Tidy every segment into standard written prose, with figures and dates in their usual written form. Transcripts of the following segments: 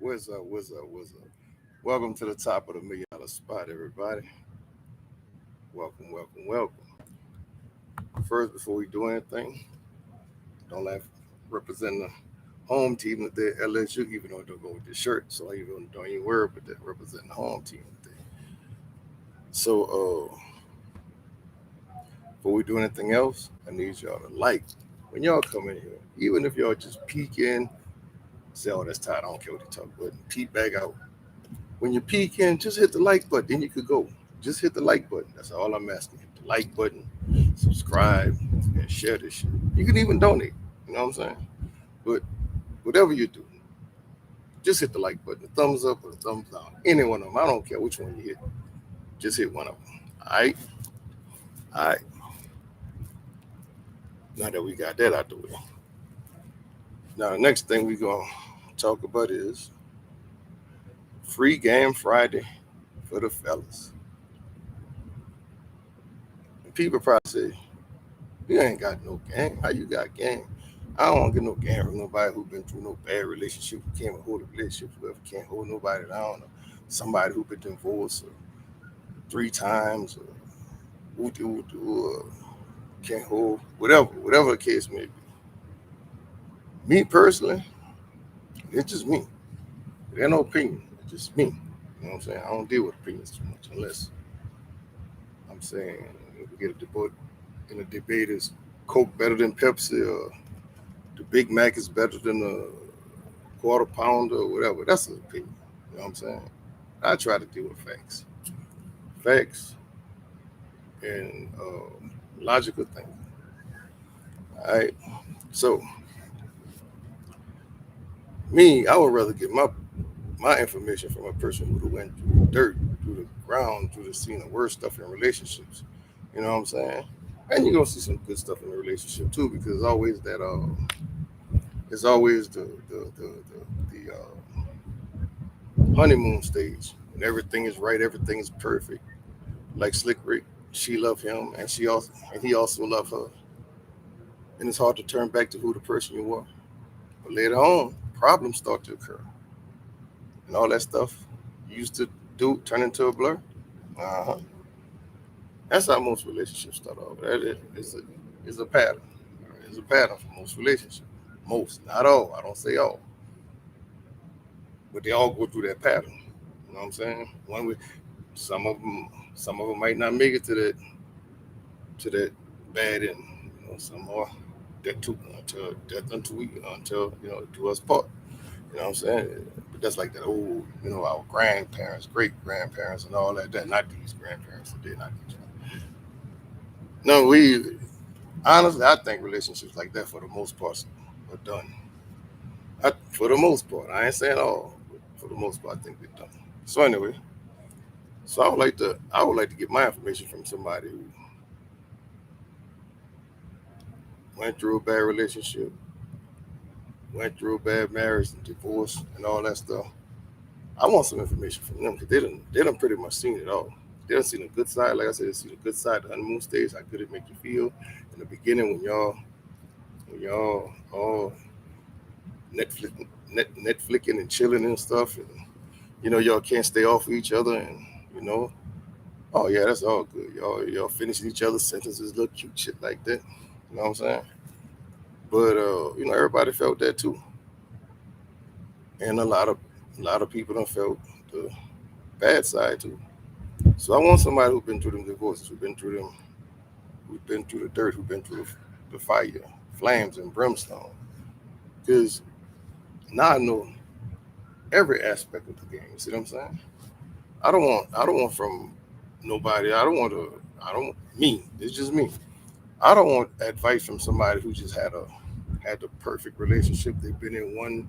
What's up? What's up? What's up? Welcome to the top of the $1 million spot, everybody. Welcome, welcome, welcome. First, before we do anything, don't laugh. Representing the home team of the LSU, even though it don't go with the shirt, so I even don't even worry about that. Representing the home team today. So, before we do anything else, I need y'all to like when y'all come in here, even if y'all just peek in, say, "Oh, that's tight. I don't care what they talk about." Peek back out. When you peek in, just hit the like button. Then you could go. Just hit the like button. That's all I'm asking. Hit the like button, subscribe, and share this shit. You can even donate. You know what I'm saying? But whatever you do, just hit the like button, the thumbs up or the thumbs down. Any one of them. I don't care which one you hit. Just hit one of them. All right? All right. Now that we got that out the way. Now, the next thing we're going to talk about is Free Game Friday for the fellas. And people probably say, "You ain't got no game. How you got game?" I don't want to get no game from nobody who been through no bad relationship, who can't hold a relationship, whoever can't hold nobody down, or somebody who been divorced or 3 times, or or can't hold whatever the case may be. Me personally, it's just me. There's no opinion. It's just me. You know what I'm saying? I don't deal with opinions too much unless I'm saying if we get a debate in a debate is Coke better than Pepsi or the Big Mac is better than a quarter pounder or whatever. That's an opinion. You know what I'm saying? I try to deal with facts. Facts and logical thinking. All right. So me, I would rather get my information from a person who went through the dirt, through the ground, through the scene of worst stuff in relationships. You know what I'm saying? And you're gonna see some good stuff in the relationship too, because it's always the honeymoon stage when everything is right, everything is perfect. Like Slick Rick, she loved him, and he also loved her, and it's hard to turn back to who the person you were. But later on, problems start to occur, and all that stuff you used to do turn into a blur. Uh-huh. That's how most relationships start off. It's a pattern. It's a pattern for most relationships. Most, not all. I don't say all, but they all go through that pattern. You know what I'm saying? One with some of them might not make it to that bad end. You know, some more that too until death until do us part. You know what I'm saying? But that's like that old, our grandparents, great grandparents, and all that. That not these grandparents. They're not these. No, we honestly, I think relationships like that for the most part are done. For the most part, I ain't saying all, but for the most part, I think they're done. So anyway, so I would like to get my information from somebody who went through a bad relationship, went through a bad marriage, and divorce, and all that stuff. I want some information from them because they done pretty much seen it all. They done seen the good side, like I said, they see the good side, the honeymoon stage, how good it make you feel in the beginning when y'all all Netflix, Netflixing and chilling and stuff, and y'all can't stay off of each other, and you know, oh yeah, that's all good. Y'all finishing each other's sentences, little cute shit like that. You know what I'm saying? But everybody felt that too, and a lot of people don't felt the bad side too. So I want somebody who's been through them divorces, who's been through the dirt, who's been through the fire, flames and brimstone. Because now I know every aspect of the game. You see what I'm saying? I don't want from nobody. I don't me. It's just me. I don't want advice from somebody who just had the perfect relationship. They've been in one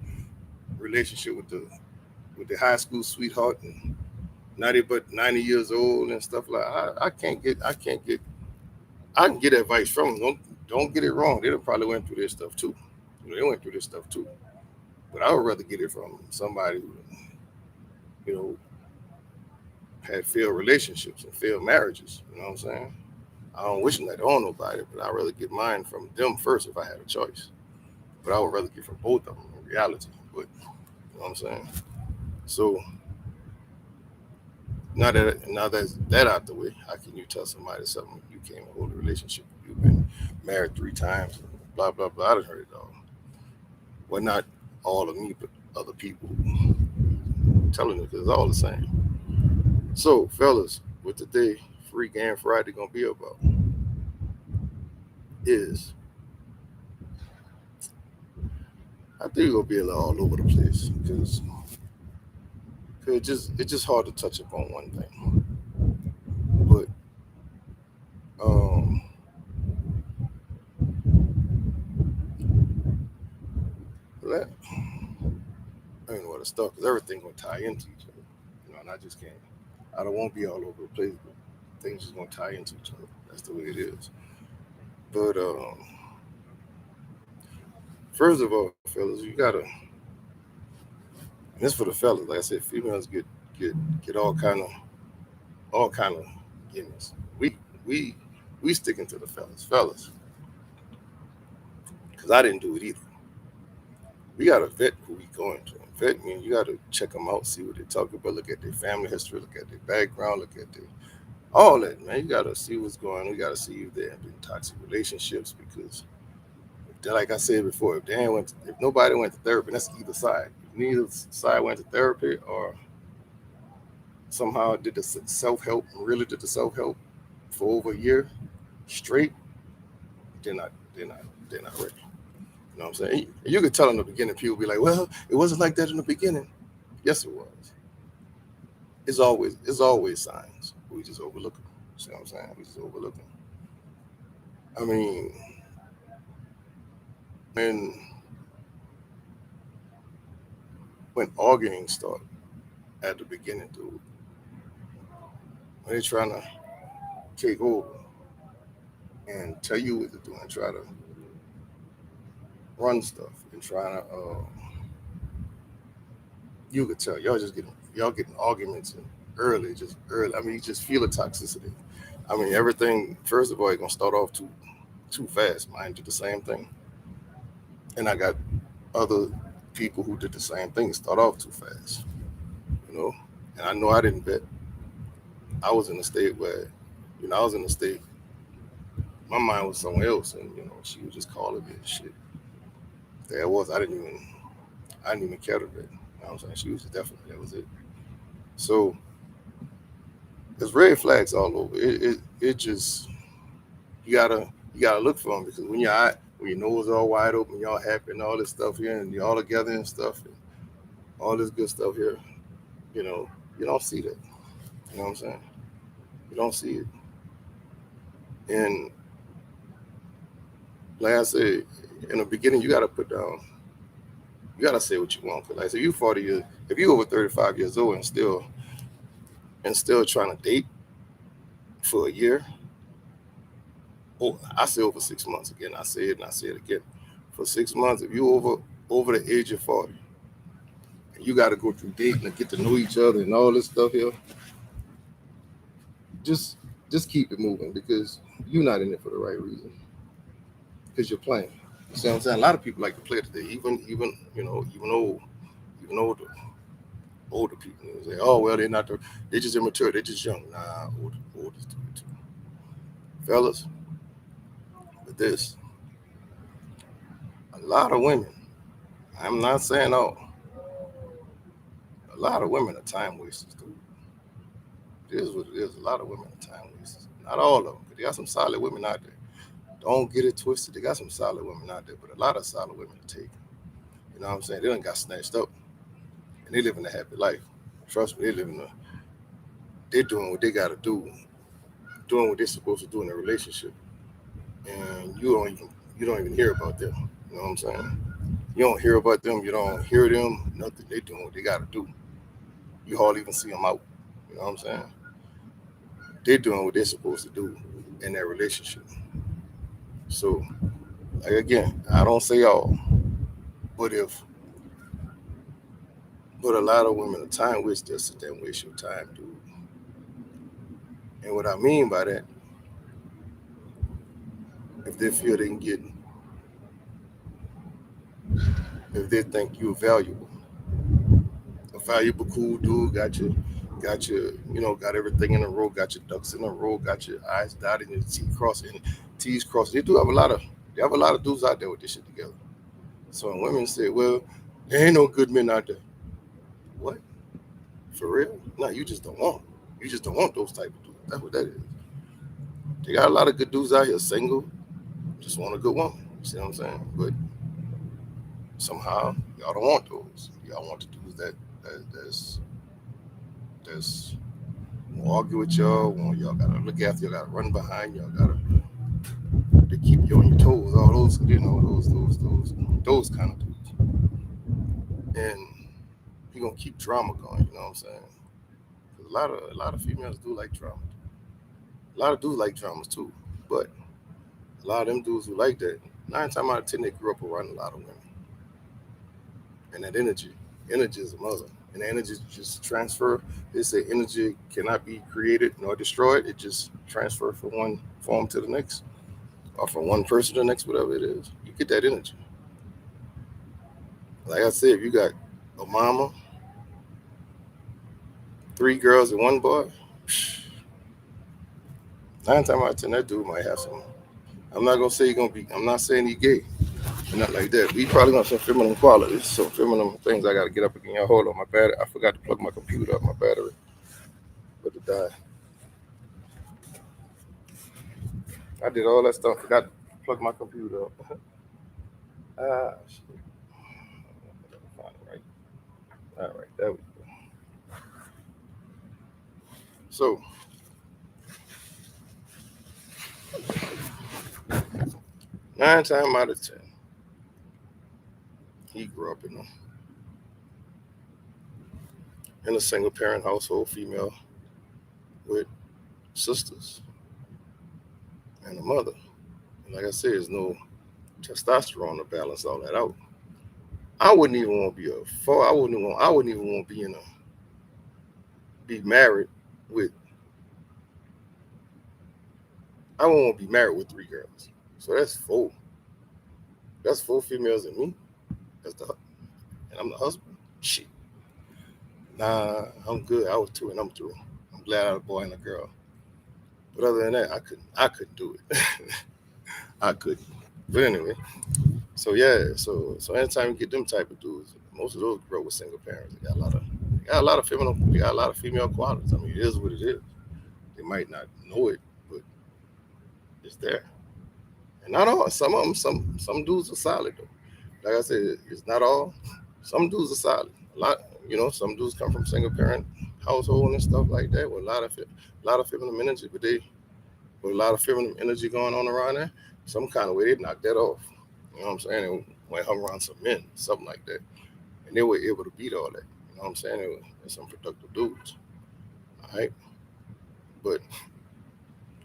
relationship with the high school sweetheart and 90 years old and stuff like I can't get I can get advice from them. Don't get it wrong. They done probably went through this stuff too. They went through this stuff too. But I would rather get it from somebody who, you know, had failed relationships and failed marriages. You know what I'm saying? I don't wish that on nobody, but I'd rather get mine from them first if I had a choice. But I would rather get from both of them in reality. But you know what I'm saying? So now that's that out the way, how can you tell somebody something you can't hold a relationship? You've been married 3 times, blah blah blah. I done heard it all. Well, not all of me, but other people telling it, because it's all the same. So, fellas, what today Free Game Friday gonna be about is, I think it's gonna be a little all over the place because it's just hard to touch upon one thing. But um, let, I don't know where to start because everything gonna tie into each other. And I just can't. I don't want to be all over the place, but things just gonna tie into each other. That's the way it is. But first of all, fellas, you gotta. And this for the fellas. Like I said, females get get all kind of gimmicks. We we sticking to the fellas, because I didn't do it either. We gotta vet who we going to. Vet means you gotta check them out, see what they talk about, look at their family history, look at their background, look at their all that, man. You gotta see what's going on. You gotta see if they have been toxic relationships, because like I said before, if nobody went to therapy, that's either side. If neither side went to therapy or somehow did the self help, really did the self help for over a year straight, they're not they're not they're not ready. You know what I'm saying? You could tell in the beginning, people be like, "Well, it wasn't like that in the beginning." Yes, it was. It's always signs. We just overlook them. See what I'm saying? We just overlook them. I mean, when when arguing start at the beginning, dude, when they're trying to take over and tell you what to do and try to run stuff and trying to, you could tell y'all getting arguments and early, just early. I mean, you just feel the toxicity. I mean, everything. First of all, you're gonna start off too fast. Mine did the same thing, and I got other people who did the same thing. Start off too fast, you know. And I know I didn't bet. I was in a state where, I was in a state. My mind was somewhere else, and she was just calling me and shit. There it was. I didn't even care to bet. You know what I'm saying? She was just definitely, that was it. So there's red flags all over. It just, you gotta look for them, because when your nose all wide open, y'all happy and all this stuff here, and y'all together and stuff, and all this good stuff here, you know, you don't see that. You know what I'm saying? You don't see it. And like I said, in the beginning, you gotta put down, you gotta say what you want. Cause like, so you 40 years, if you over 35 years old and still trying to date for a year, I say over 6 months again. I say it and I say it again. For 6 months, if you over the age of 40, and you got to go through dating and get to know each other and all this stuff here, just just keep it moving, because you're not in it for the right reason. Because you're playing. You see what I'm saying? A lot of people like to play today, even older people. They say, "Oh well, they're just immature. They're just young." Nah, older do it too, fellas. But this, a lot of women. I'm not saying all. A lot of women are time wasters, dude. It is what it is. A lot of women are time wasters. Not all of them, but they got some solid women out there. Don't get it twisted. They got some solid women out there, but a lot of solid women are taken. You know what I'm saying? They done got snatched up, and they living a happy life. Trust me, they're doing what they got to do, doing what they're supposed to do in a relationship, and you don't even hear about them. You know what I'm saying? You don't hear about them. You don't hear them. Nothing. They doing what they got to do. You hardly even see them out. You know what I'm saying? They're doing what they're supposed to do in their relationship. So, like, again, I don't say all, but a lot of women are time wasters. Sit there and waste your time, dude. And what I mean by that, if they feel they can get, if they think you're valuable, valuable, cool dude, got everything in a row, got your ducks in a row, got your I's dotted and your T crossed and T's crossed. They have a lot of dudes out there with this shit together. So when women say, well, there ain't no good men out there. What? For real? No, you just don't want those type of dudes. That's what that is. They got a lot of good dudes out here single, just want a good woman. You see what I'm saying? But somehow y'all don't want those. Y'all want the dudes that's will argue with y'all. Y'all gotta look after. Y'all gotta run behind. Y'all gotta to keep you on your toes. All those, those kind of dudes. And you're gonna keep drama going. You know what I'm saying? 'Cause a lot of females do like drama. A lot of dudes like dramas too. But a lot of them dudes who like that, 9 times out of 10, they grew up around a lot of women. And that energy is a mother. And the energy just transfer. They say energy cannot be created nor destroyed. It just transfer from one form to the next, or from one person to the next, whatever it is. You get that energy. Like I said, if you got a mama, 3 girls and 1 boy, 9 times out of 10, that dude might have some. I'm not gonna say he's gonna be. I'm not saying he's gay. Not like that. We probably got some feminine qualities, some feminine things. I gotta get up again. Y'all hold on, my battery. I forgot to plug my computer up. My battery, but it died. I did all that stuff. Forgot to plug my computer up. Shit. Find it right. All right, there we go. So 9 times out of 10, he grew up in a single parent household, female with sisters and a mother. And like I said, there's no testosterone to balance all that out. I wouldn't even want to be a four. I wouldn't even want to be married with. I wouldn't want to be married with 3 girls. So that's 4. That's 4 females and me. And I'm the husband. Shit. Nah, I'm good. I was 2 and I'm through. I'm glad I was a boy and a girl. But other than that, I couldn't do it. I couldn't. But anyway, so yeah, so anytime you get them type of dudes, most of those grow with single parents. They got a lot of female qualities. I mean, it is what it is. They might not know it, but it's there. And not all. Some of them, some dudes are solid though. Like I said, it's not all. Some dudes are solid. A lot, some dudes come from single parent household and stuff like that with a lot of feminine energy, with a lot of feminine energy going on around there. Some kind of way they knocked that off. You know what I'm saying? And went hung around some men, something like that, and they were able to beat all that. You know what I'm saying? They're some productive dudes. All right, but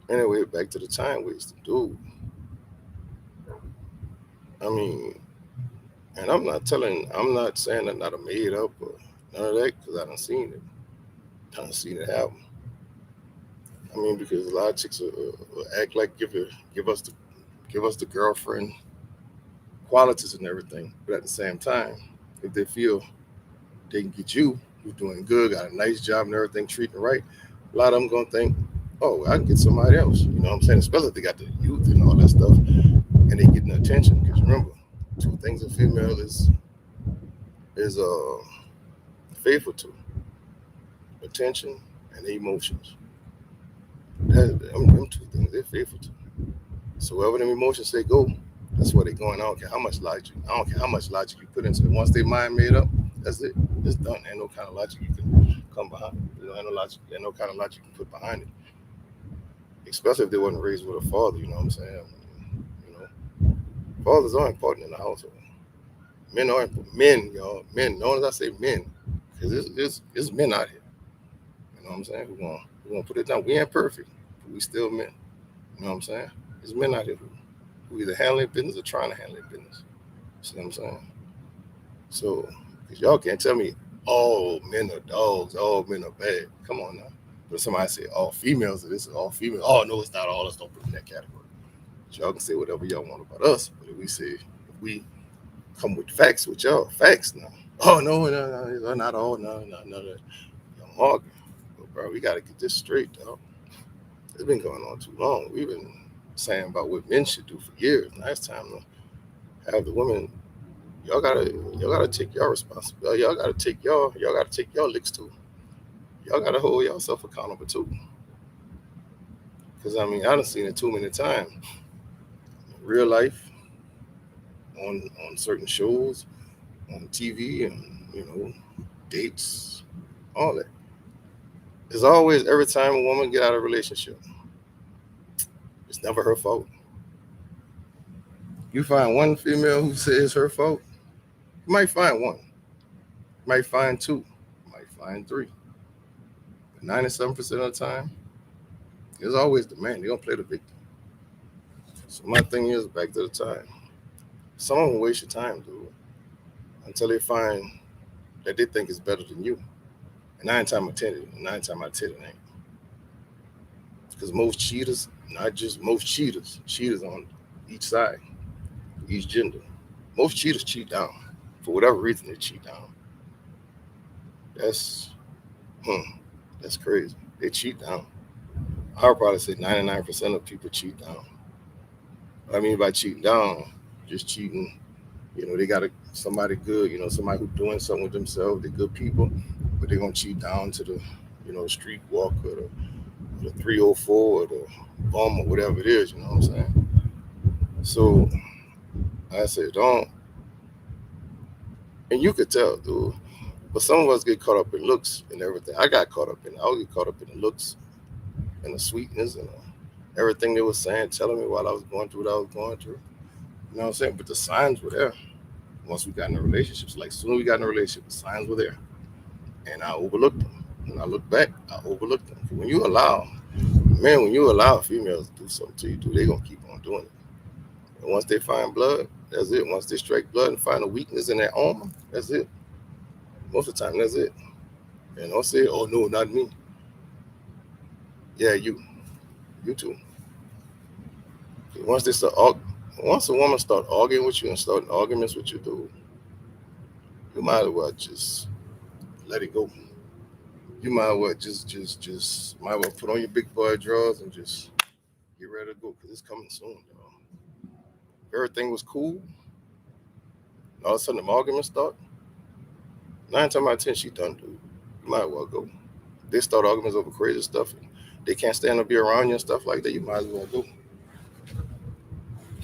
anyway, back to the time wasting, dude. I mean, and I'm not saying that not a made up or none of that because I done seen it. I done seen it happen. I mean, because a lot of chicks will act like give us the girlfriend qualities and everything, but at the same time, if they feel they can get you, who's doing good, got a nice job and everything, treating right, a lot of them gonna think, oh, I can get somebody else. You know what I'm saying? Especially if they got the youth and all that stuff, and they getting the attention. Because remember, 2 things a female is faithful to: attention and emotions. Them 2 things they're faithful to. So wherever them emotions say go, that's where they're going. I don't care how much logic you put into it. Once they mind made up, that's it. It's done. Ain't no kind of logic you can come behind. Ain't no kind of logic you can put behind it. Especially if they wasn't raised with a father. You know what I'm saying? You know, fathers are important in the household. Men are men, y'all. Men. Notice I say men, because it's men out here. You know what I'm saying? We're gonna put it down. We ain't perfect, but we still men. You know what I'm saying? There's men out here who either handling business or trying to handle business. See what I'm saying? So, because y'all can't tell me all men are dogs, all men are bad. Come on now. But somebody say all females are this, all females. Oh no, it's not all. Let's don't put in that category. But y'all can say whatever y'all want about us. But if we come with facts with y'all, facts now. Oh no, not all, no. I'm arguing. But bro, we gotta get this straight, dog. It's been going on too long. We've been saying about what men should do for years. Now it's time to have the women. Y'all gotta take your responsibility. Y'all gotta take your licks too. Y'all gotta hold yourself accountable too. Cause I mean, I done seen it too many times. Real life, on certain shows, on TV, and you know, dates, all that. It's always every time a woman get out of a relationship, it's never her fault. You find one female who says it's her fault. You might find one. You might find two. You might find three. But 97% of the time, it's always the man. They don't play the victim. So my thing is back to the time. Someone will waste your time, dude, until they find that they think it's better than you. And nine times out of ten, it ain't. Because most cheaters, not just most cheaters, cheaters on each side, each gender. Most cheaters cheat down. For whatever reason, they cheat down. That's hmm, that's crazy. They cheat down. I would probably say 99% of people cheat down. What I mean by cheating down, just cheating. You know, they got somebody good. You know, somebody who's doing something with themselves. They're good people, but they're gonna cheat down to the, street walk or the 304 or the bum or whatever it is. You know what I'm saying? So I said, don't. And you could tell, dude. But some of us get caught up in looks and everything. I got caught up in. I would get caught up in the looks and the sweetness and everything they were saying, telling me while I was going through what I was going through. You know what I'm saying? But the signs were there once we got in the relationships. Like, soon as we got in a relationship, the signs were there. And I overlooked them. When I look back, I overlooked them. When you allow females to do something to you, they're going to keep on doing it. And once they find blood, that's it. Once they strike blood and find a weakness in their armor, that's it. Most of the time, that's it. And don't say, oh, no, not me. Yeah, you. You too. Once they start, once a woman start arguing with you and starting arguments with you, dude, you might as well just let it go. You might as well might as well put on your big boy drawers and just get ready to go because it's coming soon, y'all. Everything was cool. All of a sudden, the arguments start. 9 times out of 10, she done, dude. You might as well go. They start arguments over crazy stuff. And they can't stand to be around you and stuff like that. You might as well go.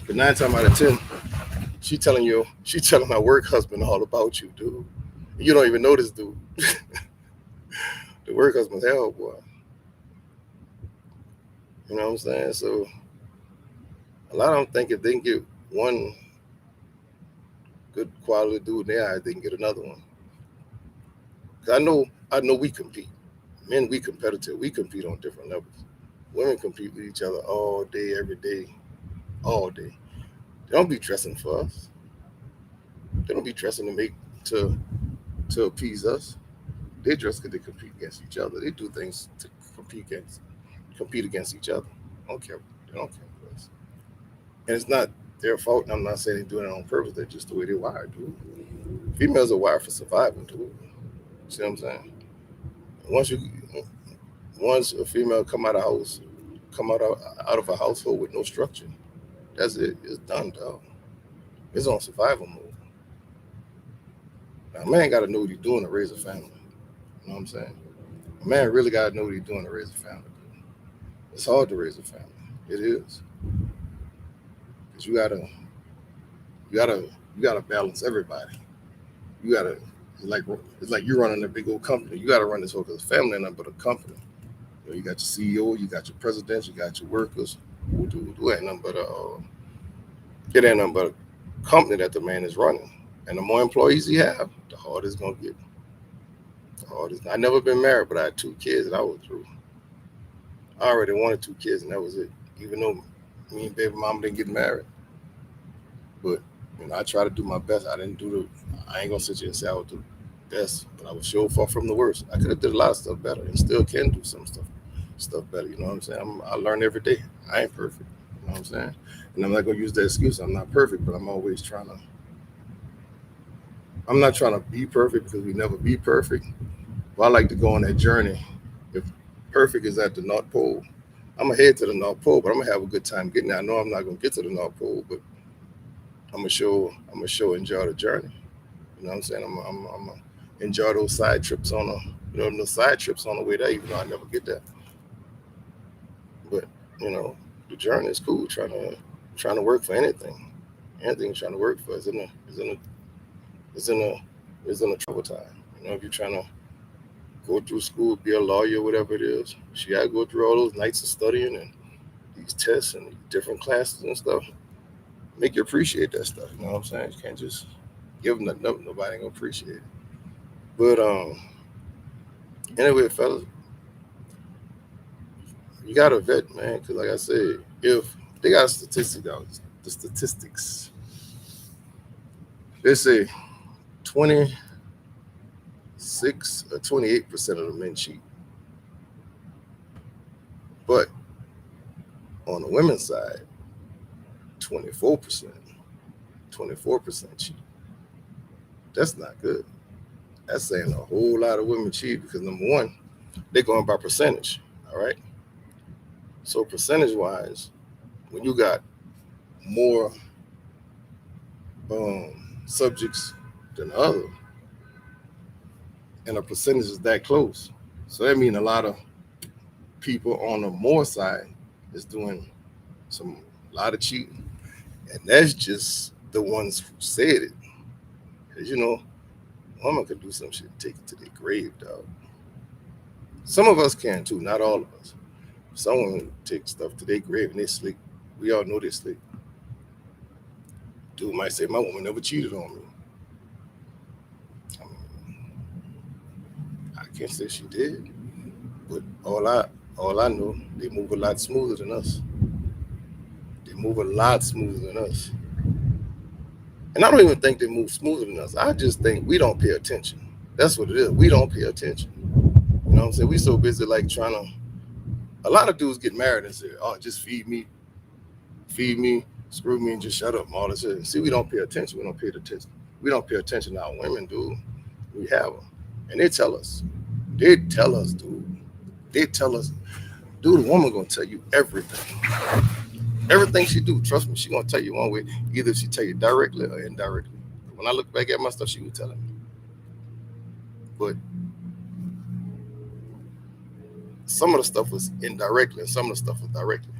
But 9 times out of 10, she telling my work husband all about you, dude. You don't even know this dude. The work husband's hell, boy. You know what I'm saying? So a lot of them think if they can get one good quality dude in their eyes, they can get another one. 'Cause I know we compete. Men, we competitive. We compete on different levels. Women compete with each other all day, every day, all day. They don't be dressing for us. They don't be dressing to appease us. They dress because they compete against each other. They do things to compete against each other. I don't care. They don't care for us. And it's not their fault. And I'm not saying they're doing it on purpose. They're just the way they're wired, dude. Females are wired for survival, dude. See what I'm saying? Once you once a female come out of a household with no structure, that's it. It's done, dog. It's on survival mode. Now, a man got to know what he's doing to raise a family. You know what I'm saying? A man really got to know what he's doing to raise a family. It's hard to raise a family. It is because you gotta balance everybody. You gotta it's like you're running a big old company. You gotta run this whole because family ain't nothing but a company. You got your CEO, you got your presidents, you got your workers. Who ain't nothing but it ain't nothing but a company that the man is running. And the more employees he have, the harder it's gonna get. The hardest. I never been married, but I had 2 kids and I was through. I already wanted 2 kids and that was it. Even though me and baby mama didn't get married, but I try to do my best. I didn't do the. I ain't gonna sit here and say I was the best, but I was sure far from the worst. I could have did a lot of stuff better, and still can do some stuff better. You know what I'm saying? I learn every day. I ain't perfect. You know what I'm saying? And I'm not gonna use that excuse. I'm not perfect, but I'm always trying to I'm not trying to be perfect because we never be perfect. But I like to go on that journey. If perfect is at the North Pole, I'm gonna head to the North Pole, but I'm gonna have a good time getting there. I know I'm not gonna get to the North Pole, but I'm gonna show enjoy the journey. You know what I'm saying? I'm gonna enjoy those side trips on those side trips on the way there, even though I never get there. But you know, the journey is cool. Trying to work for anything. Anything you're trying to work for is in a is in a trouble time. You know, if you're trying to go through school, be a lawyer, whatever it is, you gotta go through all those nights of studying and these tests and different classes and stuff. Make you appreciate that stuff. You know what I'm saying? You can't just give them nothing up. Nobody ain't gonna appreciate it. But anyway, fellas, you gotta vet, man, because like I said, if they got a statistic out, the statistics, they say 26 or 28% of the men cheat, but on the women's side, 24%, 24% cheat. That's not good. That's saying a whole lot of women cheat because number one, they're going by percentage. All right. So percentage wise, when you got more um, subjects than other, and a percentage is that close, so that means a lot of people on the more side is doing some a lot of cheating, and that's just the ones who said it. Because a woman could do some shit, take it to their grave, dog. Some of us can too, not all of us. Some women take stuff to their grave and they sleep. We all know they sleep. Dude might say, "My woman never cheated on me." I mean, I can't say she did, but all I know, they move a lot smoother than us. They move a lot smoother than us. And I don't even think they move smoother than us. I just think we don't pay attention. That's what it is. We don't pay attention. You know what I'm saying? We so busy like trying to. A lot of dudes get married and say, "Oh, just feed me, screw me, and just shut up." And all this shit. See, we don't pay attention. We don't pay attention. We don't pay attention to our women, dude. We have them, and they tell us. They tell us, dude. They tell us, dude. A woman gonna tell you everything. Everything she do, trust me, she gonna tell you one way. Either she tell you directly or indirectly. When I look back at my stuff, she was telling me. But some of the stuff was indirectly, and some of the stuff was directly.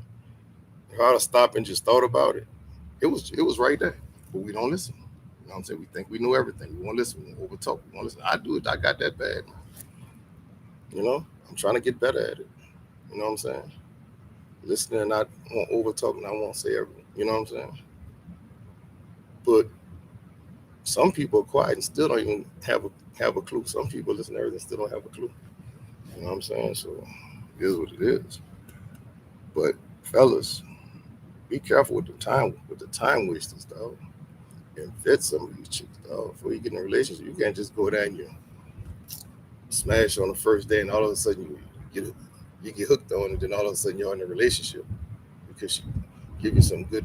If I would have stopped and just thought about it, it was right there. But we don't listen. You know what I'm saying? We think we know everything. We won't listen. We won't over talk. We won't listen. I do it. I got that bad. I'm trying to get better at it. You know what I'm saying? Listening and not won't over talk and I won't say everything. You know what I'm saying? But some people are quiet and still don't even have a clue. Some people listen to everything and still don't have a clue. You know what I'm saying? So it is what it is. But fellas, be careful with the time wasters, dog. And vet some of these chicks, dog. Before you get in a relationship, you can't just go there and you smash on the first day and all of a sudden you get hooked on it, then all of a sudden you're in a relationship because she give you some good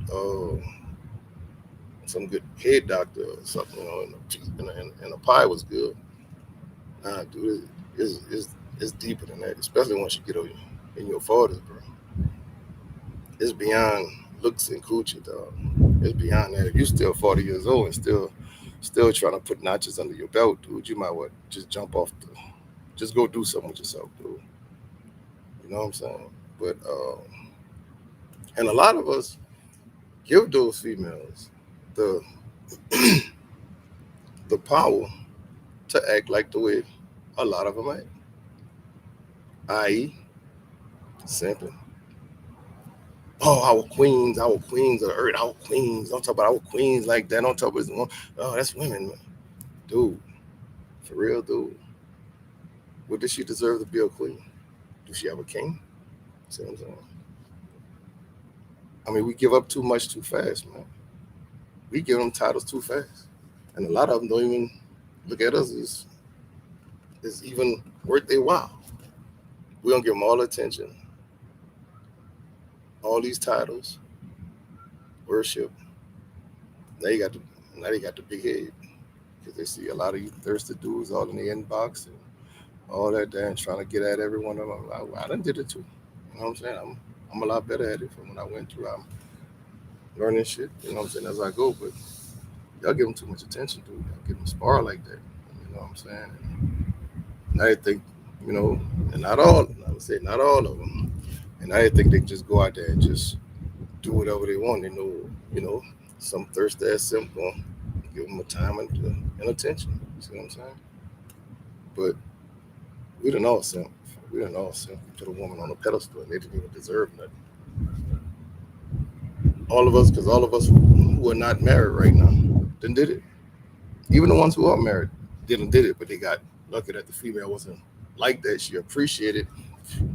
head doctor or something, and the pie was good. Nah, dude, it's deeper than that, especially once you get in your 40s, bro. It's beyond looks and coochie, dog. It's beyond that. If you still 40 years old and still trying to put notches under your belt, dude, you might what just jump off just go do something with yourself, dude. You know what I'm saying? But and a lot of us give those females the the power to act like the way a lot of them act, i.e., simping. Oh, our queens of the earth, our queens. Don't talk about our queens like that. Don't talk about, oh, that's women, man. Dude, for real, dude. What does she deserve to be a queen? Does she have a king? See what I'm saying? I mean, we give up too much too fast, man. We give them titles too fast, and a lot of them don't even look at us as even worth their while. We don't give them all the attention, all these titles, worship. Now you got the now they got the big head. because they see a lot of you thirsty dudes all in the inbox and all that there and trying to get at every one of them. I done did it too. You know what I'm saying? I'm a lot better at it from when I went through. I'm learning shit. You know what I'm saying as I go, but y'all give them too much attention, dude. Y'all give them spar like that. You know what I'm saying? And I think, and not all. I would say not all of them. And I think they can just go out there and just do whatever they want. They know, some thirsty ass simp gonna give them a time and attention. You see what I'm saying? But we done all simp. We done all simp. Put a woman on a pedestal and they didn't even deserve nothing. All of us, because all of us who are not married right now, then did it. Even the ones who are married did it, but they got lucky that the female wasn't like that. She appreciated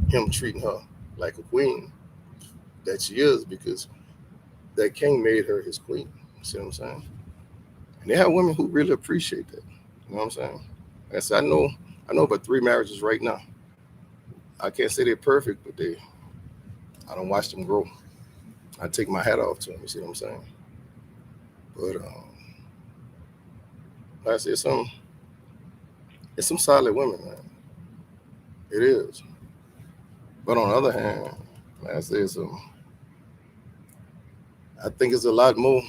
him treating her like a queen that she is, because that king made her his queen. You see what I'm saying? And they have women who really appreciate that. You know what I'm saying? Like I said, I know about 3 marriages right now. I can't say they're perfect, but I don't watch them grow. I take my hat off to them. You see what I'm saying? But like I said, it's some solid women, man. It is. But on the other hand, like I said, I think it's a lot more.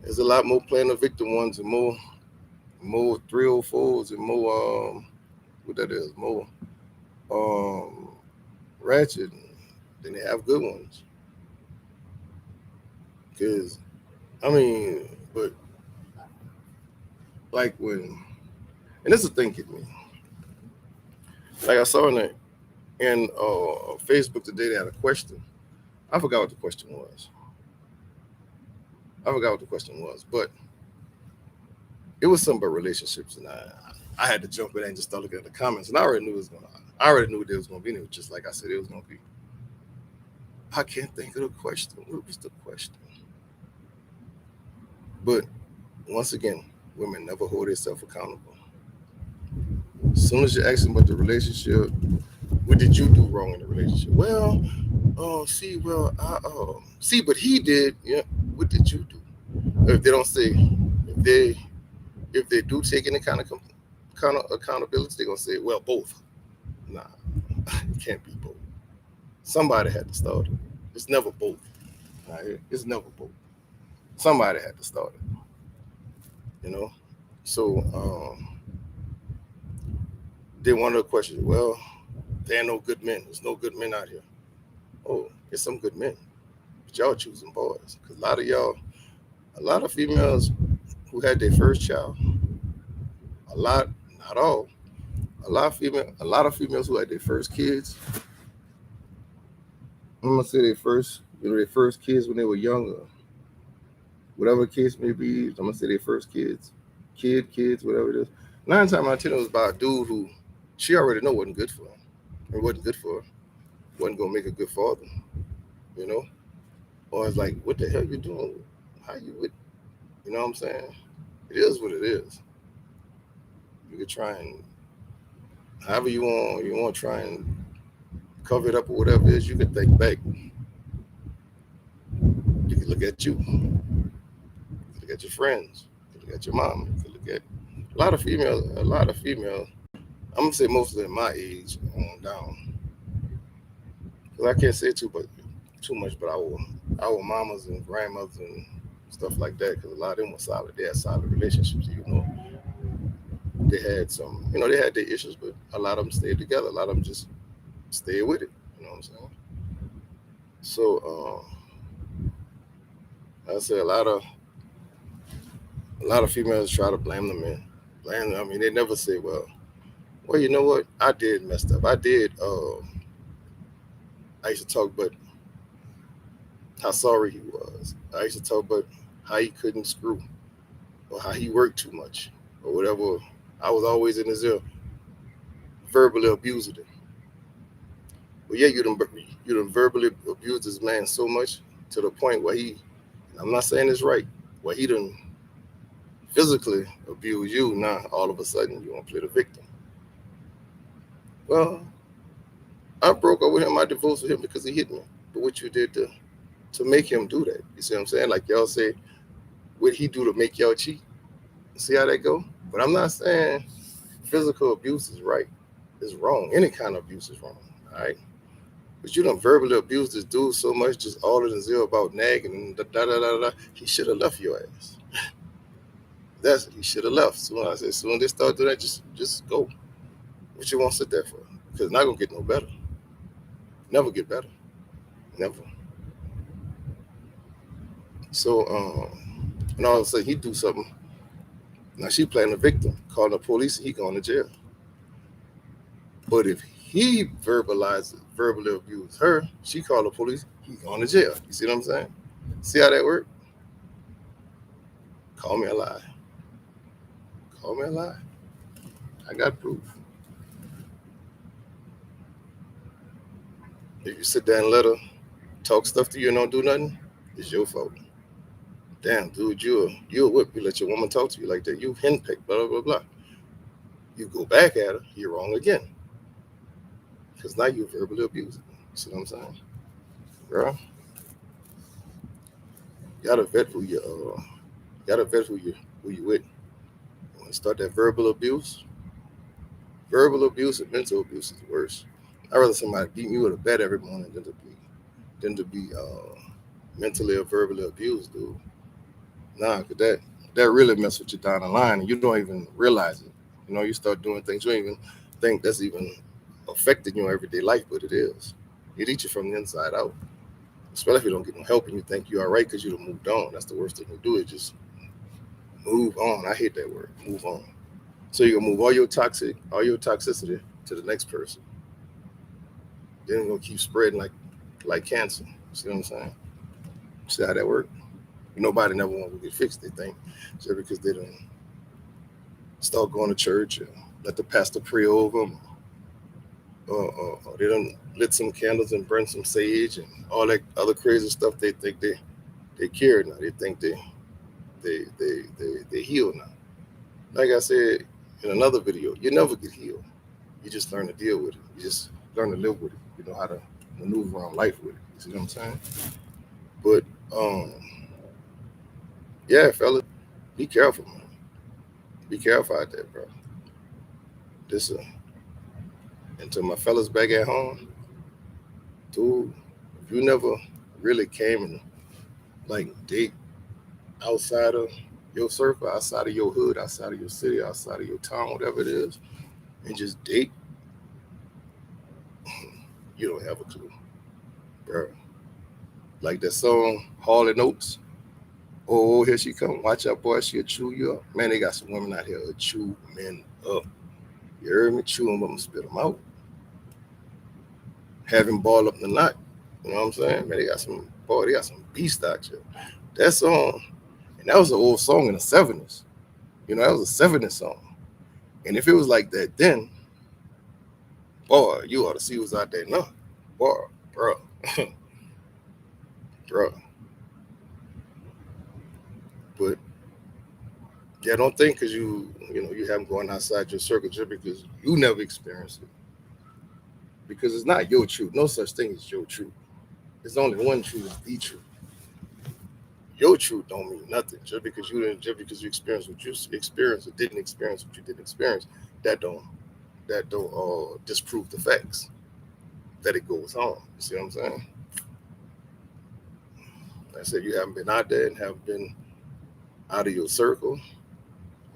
There's a lot more playing the victim ones and more 304s and more what that is, more ratchet than they have good ones. Because but like when, and this is the thing hit me. Like I saw in Facebook today, they had a question. I forgot what the question was. But it was something about relationships, and I had to jump in and just start looking at the comments, and I already knew there was gonna be. It was just like I said, it was gonna be. I can't think of the question. What was the question? But once again, women never hold themselves accountable. As soon as you ask them about the relationship, what did you do wrong in the relationship? Well, but he did. Yeah, what did you do? If they don't say, if they do take any kind of accountability, they're gonna say, well, both. Nah, it can't be both. Somebody had to start it. It's never both. Right? It's never both. Somebody had to start it. So then one of the questions, well, there are no good men. There's no good men out here. Oh, there's some good men, but y'all choosing boys. Because a lot of females who had their first child, not all, a lot of females who had their first kids. I'm gonna say their first kids when they were younger, whatever the case may be. I'm gonna say their first kids, whatever it is. 9 times out of 10 it was about a dude who she already know wasn't good for him. It wasn't good for her. Wasn't gonna make a good father, Or it's like, what the hell you doing? How you would, you know what I'm saying? It is what it is. You could try and, however you want to try and cover it up or whatever it is. You could think back. You could look at you. You could look at your friends. You could look at your mom. You could look at a lot of females. I'm gonna say most of them my age on down. Because I can't say too much, but our mamas and grandmothers and stuff like that. Because a lot of them were solid. They had solid relationships. They had some. They had their issues, but a lot of them stayed together. A lot of them just stayed with it. You know what I'm saying? So I say a lot of females try to blame the men. They never say, well, you know what? I did messed up. I used to talk about how sorry he was. I used to talk about how he couldn't screw or how he worked too much or whatever. I was always in his ear, verbally abusing him. But yeah, you done verbally abused this man so much to the point where I'm not saying it's right, where he done physically abuse you. Now all of a sudden you want to play the victim. Well, I broke up with him. I divorced with him because he hit me. But what you did to make him do that? You see what I'm saying? Like y'all say, what he do to make y'all cheat? See how that go? But I'm not saying physical abuse is right. It's wrong. Any kind of abuse is wrong. All right. But you don't verbally abuse this dude so much, just all of the zeal about nagging and da da da da da. He should have left your ass. He should have left. So I said, soon as they start doing that, just go. What you want to sit there for? Because it's not gonna get no better. Never get better. Never. So and all of a sudden he do something. Now she playing the victim, calling the police, and he going to jail. But if he verbally abused her, she called the police, he going to jail. You see what I'm saying? See how that work? Call me a lie. Call me a lie. I got proof. If you sit there and let her talk stuff to you and don't do nothing, it's your fault. Damn, dude, you're a whip. You let your woman talk to you like that. You henpecked, blah, blah, blah, blah. You go back at her, you're wrong again. Because now you're verbally abusing. See what I'm saying? Girl, you gotta vet who you with. When you start that verbal abuse and mental abuse is worse. I'd rather somebody beat me with a bat every morning than to be mentally or verbally abused, dude. Nah, cause that really mess with you down the line, and you don't even realize it. You know, you start doing things you don't even think that's even affecting your everyday life, but it is. It eats you from the inside out. Especially if you don't get no help and you think you're all right because you done moved on. That's the worst thing to do is just move on. I hate that word. Move on. So you gonna move all your toxicity to the next person. Then it's gonna keep spreading like cancer. See what I'm saying? See how that works? Nobody never want to get fixed. They think just because they don't start going to church or let the pastor pray over them, or they don't lit some candles and burn some sage and all that other crazy stuff. They think they cured now. They think they healed now. Like I said in another video, you never get healed. You just learn to deal with it. You just learn to live with it. You know how to maneuver around life with it. You see what I'm saying? But yeah, fellas, be careful, man. Be careful out there, bro. This and to my fellas back at home, dude, if you never really came and like date outside of your circle, outside of your hood, outside of your city, outside of your town, whatever it is, and just date, you don't have a clue, bro. Like that song, Hall and Oates. Oh, here she come. Watch out, boy. She'll chew you up. Man, they got some women out here who chew men up. You heard me? Chew them up and spit them out. Have him ball up the knot. You know what I'm saying? Man, they got some beast out here. That song, and that was an old song in the 70s. You know, that was a 70s song. And if it was like that then, boy, you ought to see what's out there now. Boy, bro. Bro. But yeah, don't think because you haven't gone outside your circle just because you never experienced it. Because it's not your truth. No such thing as your truth. There's only one truth, is the truth. Your truth don't mean nothing. Just because you experienced what you experienced or didn't experience what you didn't experience, that don't disprove the facts that it goes on. You see what I'm saying? Like I said, you haven't been out there and haven't been out of your circle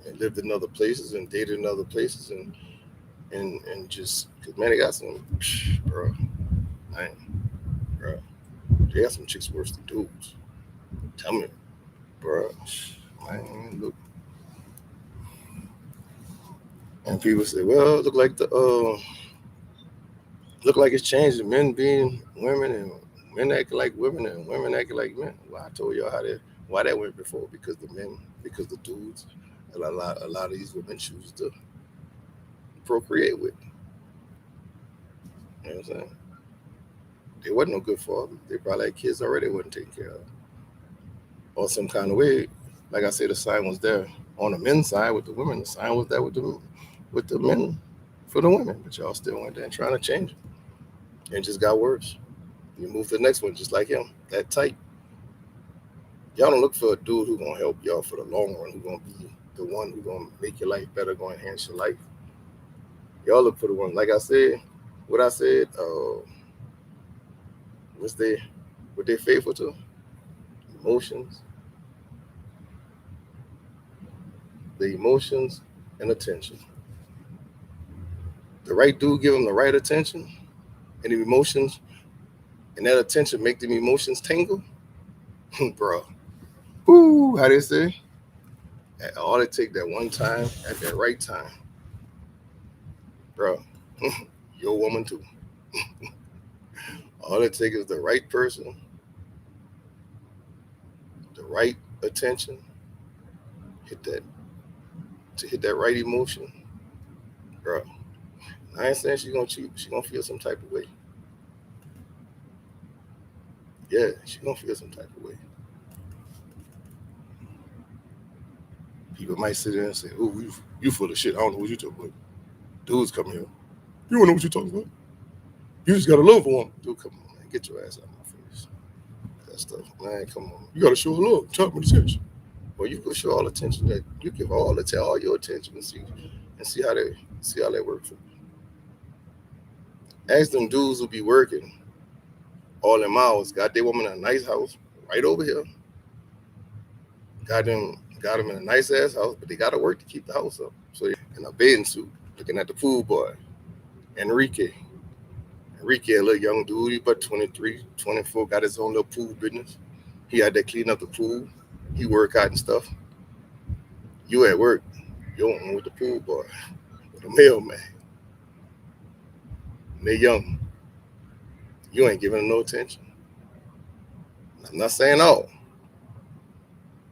and lived in other places and dated in other places and just, because man, they got some, bro, man, bro, they got some chicks worse than dudes. Tell me, bro, man, look. And people say, well, look like it's changing. Men being women and men acting like women and women acting like men. Well, I told y'all why that went before, because the dudes, a lot of these women choose to procreate with. You know what I'm saying? They wasn't no good father. They probably had kids already they wasn't taking care of. Or some kind of way, like I said, the sign was there on the men's side with the women. The sign was there with the men for the women. But y'all still went there and trying to change it. And it just got worse. You move to the next one just like him, that tight. Y'all don't look for a dude who's gonna help y'all for the long run, who's gonna be the one who's gonna make your life better, gonna enhance your life. Y'all look for the one. Like I said, what I said, what's they what they faithful to? Emotions, the emotions and attention. The right dude give them the right attention, and the emotions and that attention make them emotions tingle, bro. Whoo, how they say? All it take that one time at that right time, bro. Your woman too. All it take is the right person, the right attention, hit that hit that right emotion, bro. I ain't saying she's gonna cheat. She gonna feel some type of way. Yeah, she gonna feel some type of way. People might sit there and say, "Oh, you full of shit. I don't know what you talking about." Dudes come here. You don't know what you talking about. You just got a love for one. Dude, come on, man. Get your ass out of my face. That stuff, man. Come on. You gotta show love. Chop me the attention. Well, you can show all attention that you give all your attention and see how they work for you. Ask them dudes who be working all them hours, got their woman in a nice house right over here. Got them in a nice ass house, but they gotta work to keep the house up. So they in a bathing suit, looking at the pool boy, Enrique. Enrique, a little young dude, he about 23, 24, got his own little pool business. He had to clean up the pool. He work out and stuff. You at work, you on with the pool boy, with the mailman. And they young. You ain't giving them no attention. I'm not saying all.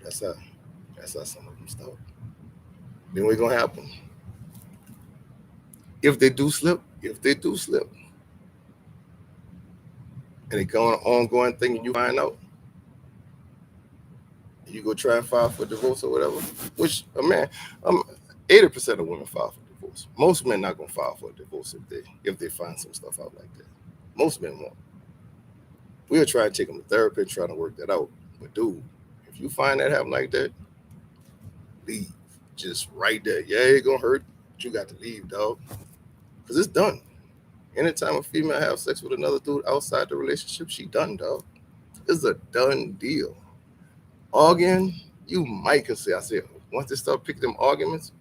That's how that's how some of them start. Then what's gonna happen? If they do slip, and it go on an ongoing thing and you find out, you go try and file for divorce or whatever, which a man, 80% of women file for divorce. Most men not gonna file for a divorce if they find some stuff out like that. Most men won't. We'll try and take them to therapy and try to work that out. But dude, if you find that happen like that, leave. Just right there. Yeah, it gonna hurt, but you got to leave, dog. Cause it's done. Anytime a female have sex with another dude outside the relationship, she done, dog. It's a done deal. Arguing, you might consider. I said once they start picking them arguments,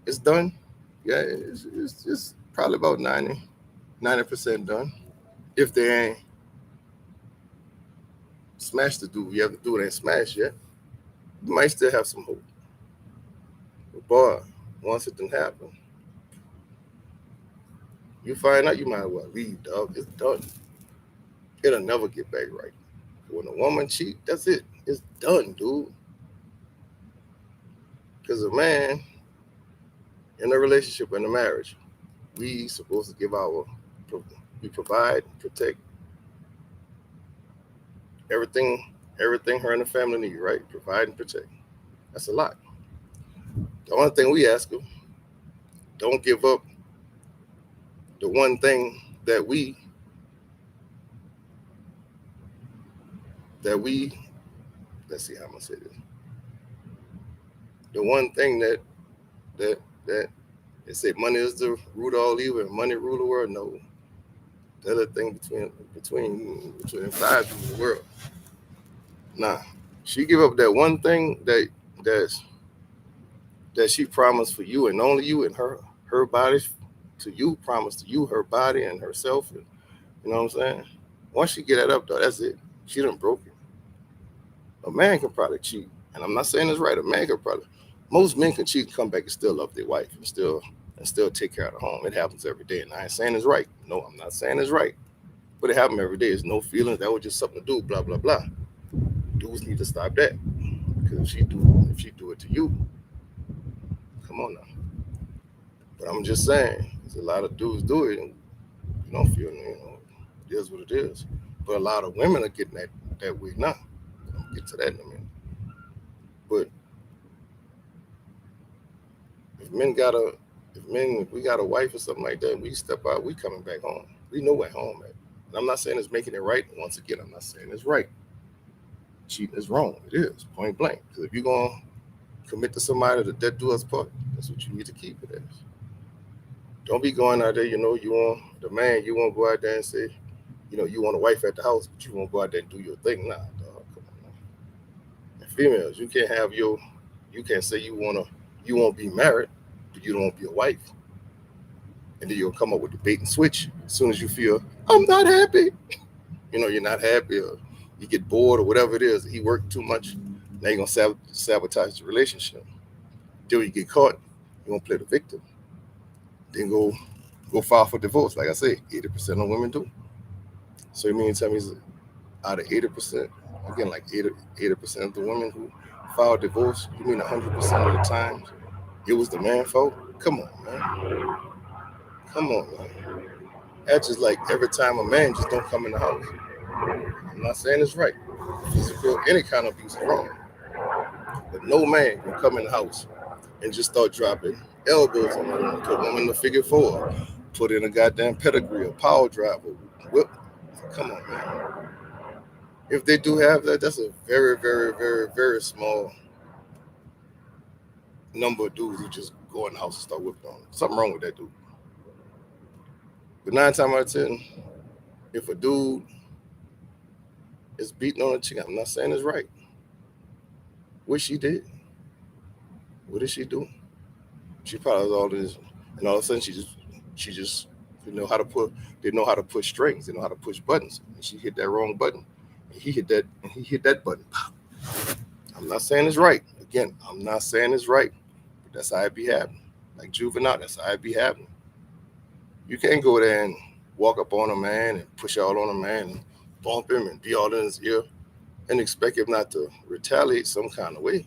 it's done. Yeah, it's probably about 90% done. If they ain't smashed the dude, you have to do it ain't smashed yet. You might still have some hope. But boy, once it didn't happen, you find out you might as well leave, dog. It's done. It'll never get back right. When a woman cheat, that's it. It's done, dude. Because a man in a relationship, in a marriage, we supposed to we provide, protect everything, everything her and the family need, right? Provide and protect. That's a lot. The only thing we ask them, don't give up the one thing that we let's see how I'm gonna say this. The one thing that they say money is the root of all evil and money rule the world. No. The other thing between five in the world. Nah. She give up that one thing that's that she promised for you and only you and her body to you, promised to you, her body and herself. And, you know what I'm saying? Once she get that up though, that's it. She done broke it. A man can probably cheat. And I'm not saying it's right. A man can probably most men can cheat and come back and still love their wife and still take care of the home. It happens every day. And I ain't saying it's right. No, I'm not saying it's right. But it happens every day. There's no feelings. That was just something to do, blah, blah, blah. Dudes need to stop that. Because if she do it to you, come on now. But I'm just saying, there's a lot of dudes do it and you don't feel, it is what it is. But a lot of women are getting that way now. I'll get to that in a minute. But if we got a wife or something like that, we step out, we coming back home. We know where home at. And I'm not saying it's making it right. Once again, I'm not saying it's right. Cheating is wrong. It is point blank. Because if you're gonna commit to somebody that do us part, that's what you need to keep it as. Don't be going out there, you want the man, you want to go out there and say, you want a wife at the house, but you won't go out there and do your thing. Nah, dog, come on now. And females, you can't say you won't be married, but you don't want to be a wife. And then you'll come up with the bait and switch as soon as you feel, I'm not happy. You're not happy, or you get bored or whatever it is. He worked too much. Now you're going to sabotage the relationship. Till you get caught, you're going to play the victim. Then go file for divorce. Like I say, 80% of women do. So you mean to tell me out of 80%, again, like 80% of the women who filed divorce, you mean 100% of the time it was the man's fault? Come on, man. Come on, man. That's just like every time a man just don't come in the house. I'm not saying it's right. Physical, any kind of abuse is wrong. But no man can come in the house and just start dropping elbows on a woman, put a woman in the figure four, put in a goddamn pedigree, a power driver, whip. Come on, man. If they do have that, that's a very, very, very, very small number of dudes who just go in the house and start whipping on them. Something wrong with that dude. But 9 times out of 10, if a dude is beating on a chick, I'm not saying it's right. What she did? What did she do? She probably was all this, and all of a sudden she just didn't know how to push strings, didn't know how to push buttons. And she hit that wrong button. And he hit that button. I'm not saying it's right. Again, I'm not saying it's right. But that's how it be happening. Like Juvenile, that's how it be happening. You can't go there and walk up on a man and push out on a man and bump him and be all in his ear and expect him not to retaliate some kind of way.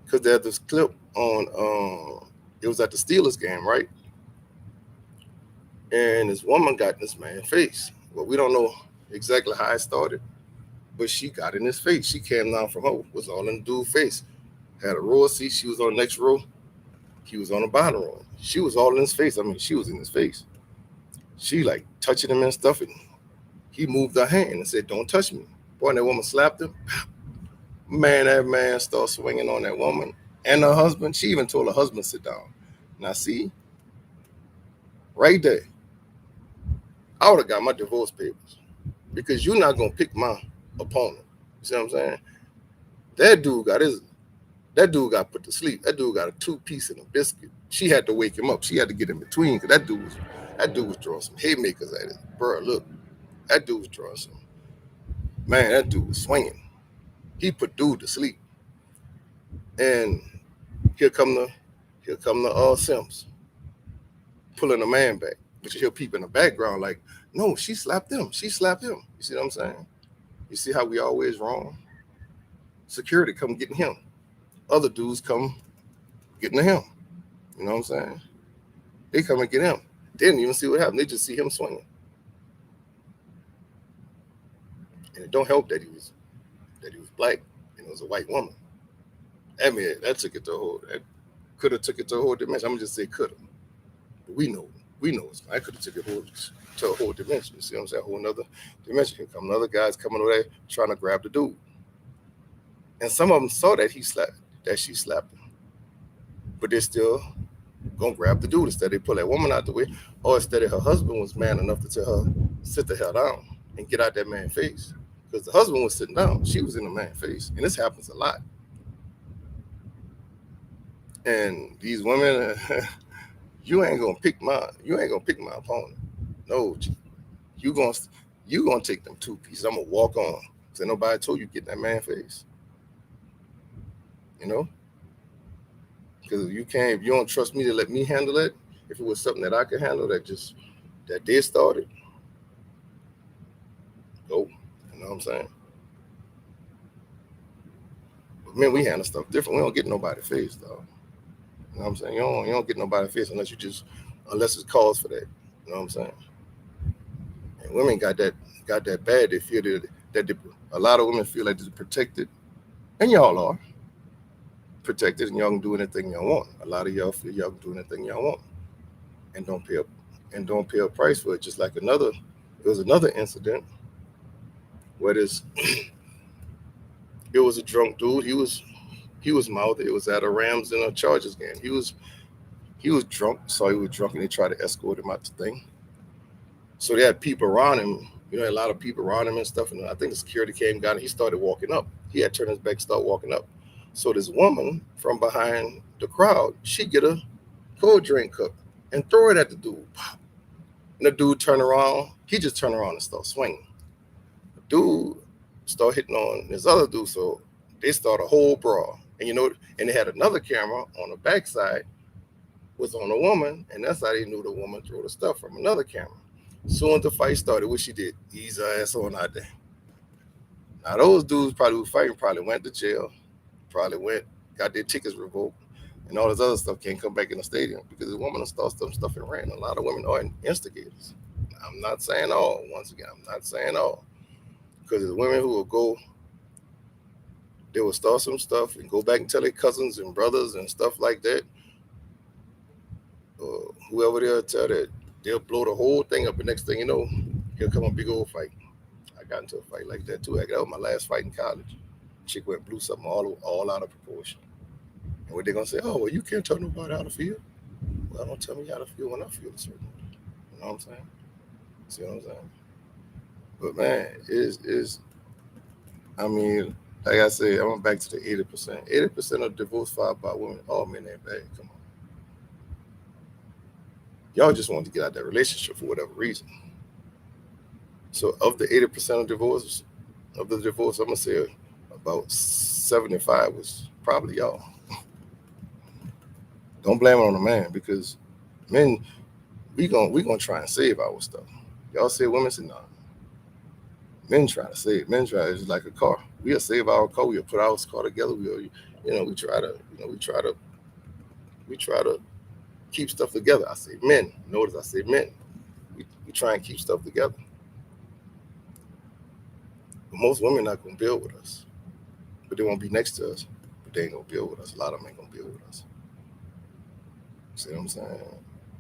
Because there's this clip on, it was at the Steelers game, right? And this woman got in this man's face. Well, we don't know exactly how it started, but she got in his face. She came down from her, was all in the dude's face. Had a row of seats. She was on the next row. He was on the bottom row. She was all in his face. I mean, she was in his face. She like touching him and stuff, and he moved her hand and said, "Don't touch me." Boy, and that woman slapped him. Man, that man started swinging on that woman and her husband. She even told her husband to sit down. Now, see, right there, I would have got my divorce papers because you're not going to pick my opponent. You see what I'm saying? That dude got put to sleep. That dude got a 2-piece and a biscuit. She had to wake him up. She had to get in between because that dude was throwing some haymakers at it. Bro, look, that dude was throwing some. Man, that dude was swinging. He put dude to sleep. And here come the Sims pulling the man back. But you hear people in the background like, no, she slapped him. She slapped him. You see what I'm saying? You see how we always wrong? Security come getting him. Other dudes come getting to him. You know what I'm saying? They come and get him. They didn't even see what happened. They just see him swinging. And it don't help that he was black and it was a white woman. I mean, that could have took it to a whole dimension. I'm gonna just say could have. But we know I could have took it to a whole dimension. You see what I'm saying? A whole nother dimension. Here come another guy's coming over there trying to grab the dude. And some of them saw that she slapped him. But they're still gonna grab the dude instead. They pull that woman out the way, or instead her husband was man enough to tell her, sit the hell down and get out that man's face. Because the husband was sitting down, she was in the man's face. And this happens a lot. And these women, you ain't gonna pick my opponent. No, you gonna take them 2 pieces. I'm gonna walk on. Because nobody told you to get in that man's face. You know? Because if you don't trust me to let me handle it, if it was something that I could handle that they started, go. You know what I'm saying? But man, we handle stuff different. We don't get nobody face, though. You know what I'm saying? You don't get nobody face unless it's cause for that. You know what I'm saying? And women got that bad. They feel that a lot of women feel like they're protected, and y'all are protected, and y'all can do anything y'all want. A lot of y'all feel y'all can do anything y'all want, and don't pay a price for it. Just like there was another incident where it It was a drunk dude. He was mouthy. It was at a Rams and a Chargers game. He was drunk. So he was drunk, and they tried to escort him out the thing. So they had people around him. You know, a lot of people around him and stuff. And I think the security came, got him. He started walking up. He had turned his back, start walking up. So this woman from behind the crowd, she get a cold drink cup and throw it at the dude. And the dude turned around. He just turned around and started swinging. The dude started hitting on this other dude. So they started a whole brawl. And and they had another camera on the backside was on a woman, and that's how they knew the woman threw the stuff from another camera. Soon as the fight started, what she did, ease her ass on out there. Now those dudes probably were fighting, probably went to jail, probably got their tickets revoked, and all this other stuff can't come back in the stadium because the woman will start some stuff and ran. A lot of women are instigators. I'm not saying all, once again, I'm not saying all. Because there's women who will go, they will start some stuff and go back and tell their cousins and brothers and stuff like that. Whoever they'll tell that, they'll blow the whole thing up. The next thing you know, he'll come a big old fight. I got into a fight like that too. That was my last fight in college. Chick went blew something all out of proportion. And what they gonna say? Oh, well, you can't tell nobody how to feel. Well, don't tell me how to feel when I feel a certain way. You know what I'm saying? See what I'm saying? But man, is I mean, like I said, I went back to the 80%. 80% of divorce filed by women. All men ain't bad. Come on. Y'all just wanted to get out of that relationship for whatever reason. So of the 80% of divorces, I'm gonna say about 75 was probably y'all. Don't blame it on the man because men, we gonna try and save our stuff. Y'all say women say no. Men try to save. Men try it's like a car. We'll save our car. We'll put our car together. We try to keep stuff together. I say men. Notice I say men. We try and keep stuff together. But most women not gonna build with us. But they won't be next to us. But they ain't gonna build with us. A lot of them ain't gonna build with us. See what I'm saying?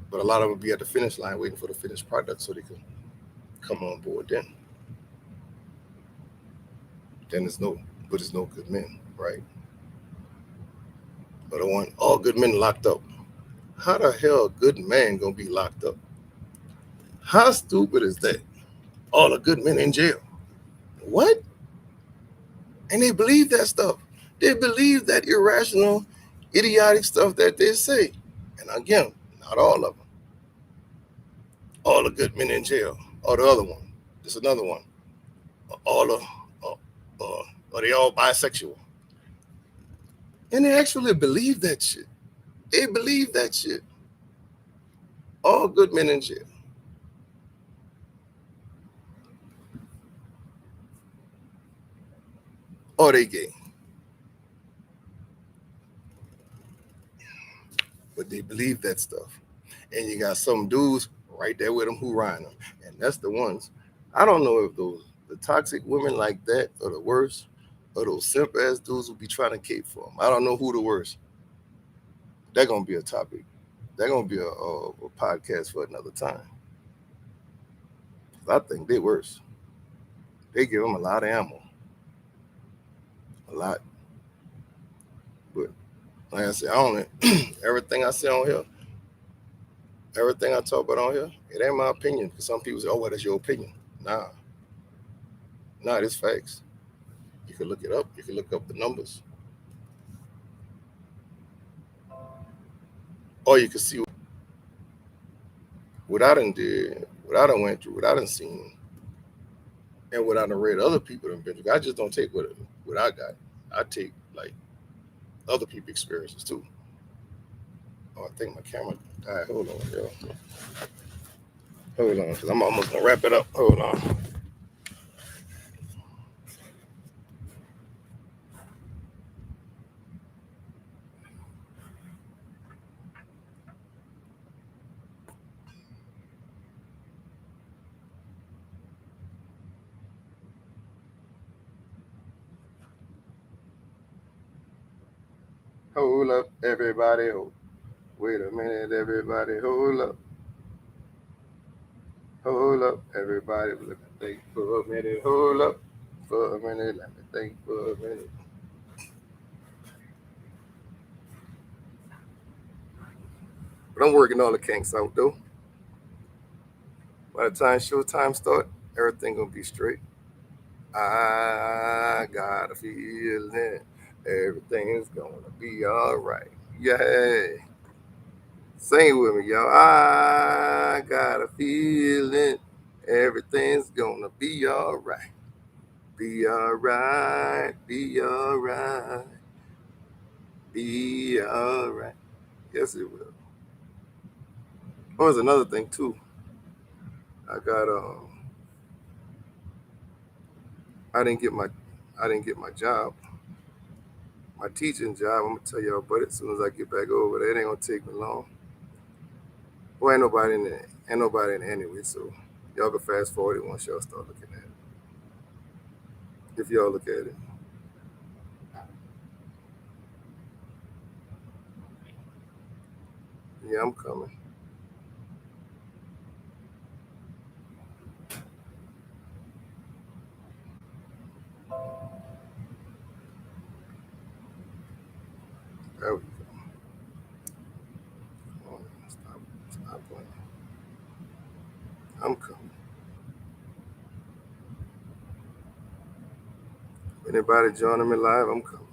But a lot of them be at the finish line waiting for the finished product so they can come on board then. Then it's no good men, right? But I want all good men locked up. How the hell a good man gonna be locked up? How stupid is that? All the good men in jail. What? And they believe that stuff. They believe that irrational, idiotic stuff that they say. And again, not all of them. All the good men in jail. Or the other one. There's another one. All the, are they all bisexual? And they actually believe that shit. They believe that shit. All good men in jail. Or they gay. But they believe that stuff. And you got some dudes right there with them who riding them. And that's the ones. I don't know if the toxic women like that are the worst, or those simp ass dudes will be trying to cape for them. I don't know who the worst. They're gonna be a topic. They're gonna be a podcast for another time. I think they worse. They give them a lot of ammo, a lot. But like I said, I don't everything I say on here, everything I talk about on here, it ain't my opinion. Because some people say, "Oh, what is your opinion?" Nah, it's facts. You can look it up. You can look up the numbers, or you can see what I done did, what I done went through, what I done seen, and what I done read other people done been through. I just don't take what I got. I take like other people's experiences too. Oh, I think my camera died. Hold on, yo. Hold on, because I'm almost gonna wrap it up. Hold on. Hold up, everybody. Wait a minute, everybody. Hold up. Hold up, everybody. Let me think for a minute. Hold up for a minute. Let me think for a minute. But I'm working all the kinks out though. By the time showtime start, everything gonna be straight. I got a feeling everything's gonna be all right. Yeah. Sing it with me, y'all. I got a feeling everything's gonna be all right. Be all right. Be all right. Be all right. Yes, it will. Oh, there's another thing too. I got I didn't get my job, my teaching job. I'm gonna tell y'all about it as soon as I get back over there. It ain't gonna take me long. Well, ain't nobody in it anyway, so y'all can fast forward it once y'all start looking at it. If y'all look at it. Yeah, I'm coming. There we go. Come on, stop playing. I'm coming. Anybody joining me live? I'm coming.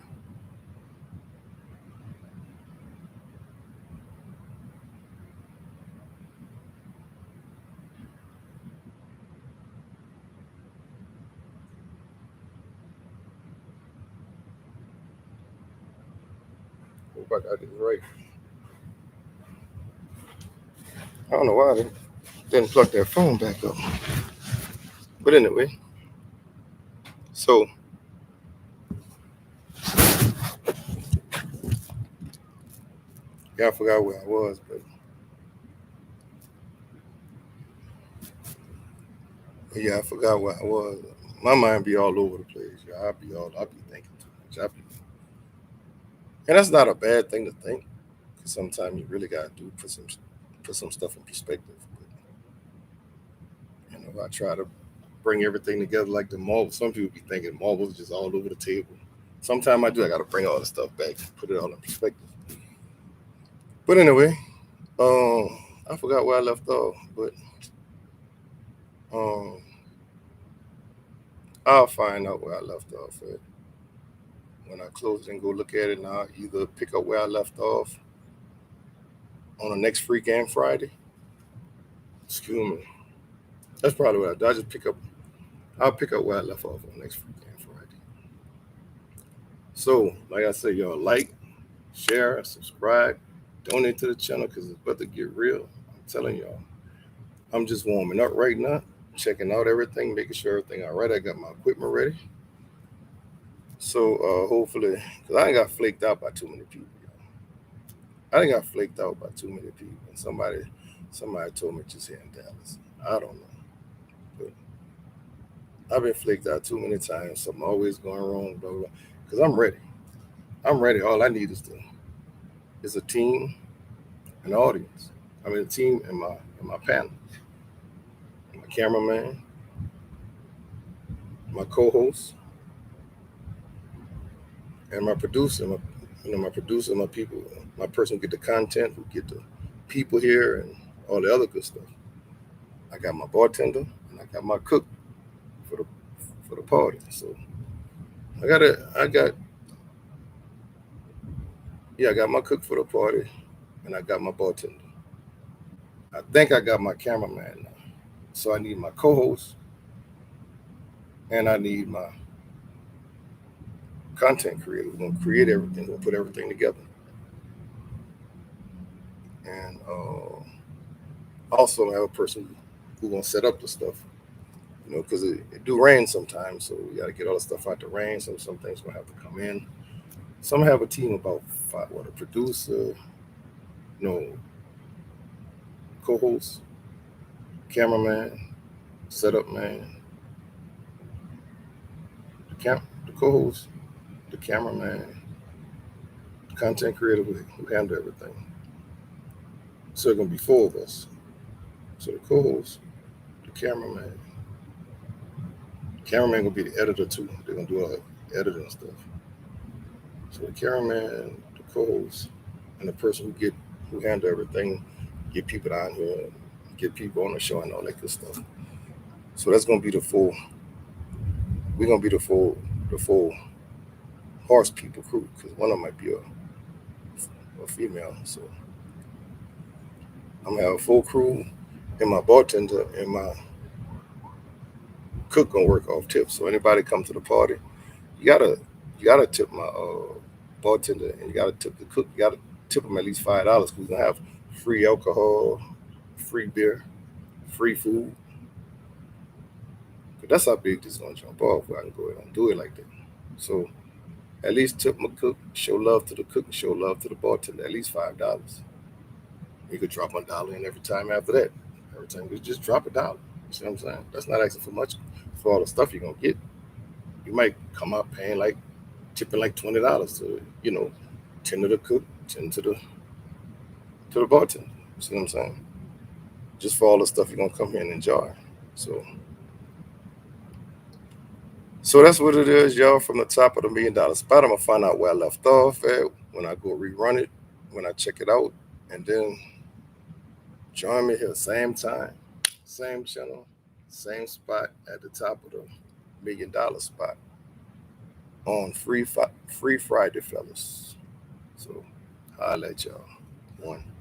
Hope I got this right. I don't know why they didn't plug their phone back up. But anyway, so yeah, I forgot where I was, but yeah, I forgot where I was. My mind be all over the place. Yeah, I be thinking too much. And that's not a bad thing to think. Because sometimes you really gotta do put some stuff in perspective. But, I try to bring everything together like the marble. Some people be thinking marbles just all over the table. Sometimes I do. I gotta bring all the stuff back, put it all in perspective. But anyway, um, I forgot where I left off, but um, I'll find out where I left off at when I close it and go look at it. And I'll either pick up where I left off on the next free game Friday. Excuse me. That's probably what I do. I just pick up. I'll pick up where I left off on the next free game Friday. So, like I said, y'all like, share, subscribe, donate to the channel because it's about to get real. I'm telling y'all. I'm just warming up right now, checking out everything, making sure everything all right. I got my equipment ready. So hopefully, because I ain't got flaked out by too many people. I didn't got flaked out by too many people. And somebody told me just here in Dallas. I don't know. But I've been flaked out too many times. Something always going wrong, blah blah. Because I'm ready. I'm ready. All I need is a team, an audience. I mean a team and my panel, my cameraman, my co-host, and my producer. My producer, my people, my person who get the content, who get the people here, and all the other good stuff. I got my bartender and I got my cook for the party. So I got my cook for the party and I got my bartender. I think I got my cameraman now. So I need my co-host and I need my content creator. We're gonna create everything. We'll put everything together. And also I have a person who gonna set up the stuff. Because it do rain sometimes, so we got to get all the stuff out the rain. So some things gonna have to come in. Some have a team about five, what, a producer, no, co-host, cameraman, setup man, the co-host, the cameraman, the content creator who handle everything. So it's gonna be four of us. So the co-host, the cameraman gonna be the editor too. They're gonna do all the editing stuff. So the cameraman, the co-host, and the person who handle everything get people down here, get people on the show and all that good stuff. So that's gonna be the full. We're gonna be the full horse people crew because one of them might be a female. So I'm gonna have a full crew, and my bartender and my cook gonna work off tips. So anybody come to the party, you gotta you gotta tip my bartender and you gotta tip the cook. You gotta tip them at least $5 because we're gonna have free alcohol, free beer, free food. 'Cause that's how big this is gonna jump off. Where I can go ahead and do it like that. So at least tip my cook, show love to the cook, and show love to the bartender. At least $5. You could drop $1 in every time after that. Every time you just drop $1. You see what I'm saying? That's not asking for much for all the stuff you're gonna get. You might come out paying like tipping like $20 to, 10 to the cook, 10 to the bartender. You see what I'm saying? Just for all the stuff you're gonna come here and enjoy. So that's what it is, y'all. From the top of the $1,000,000 spot, I'm gonna find out where I left off at when I go rerun it, when I check it out, and then join me here, same time, same channel, same spot at the top of the $1,000,000 spot on Free Friday, fellas. So, holla at y'all. One.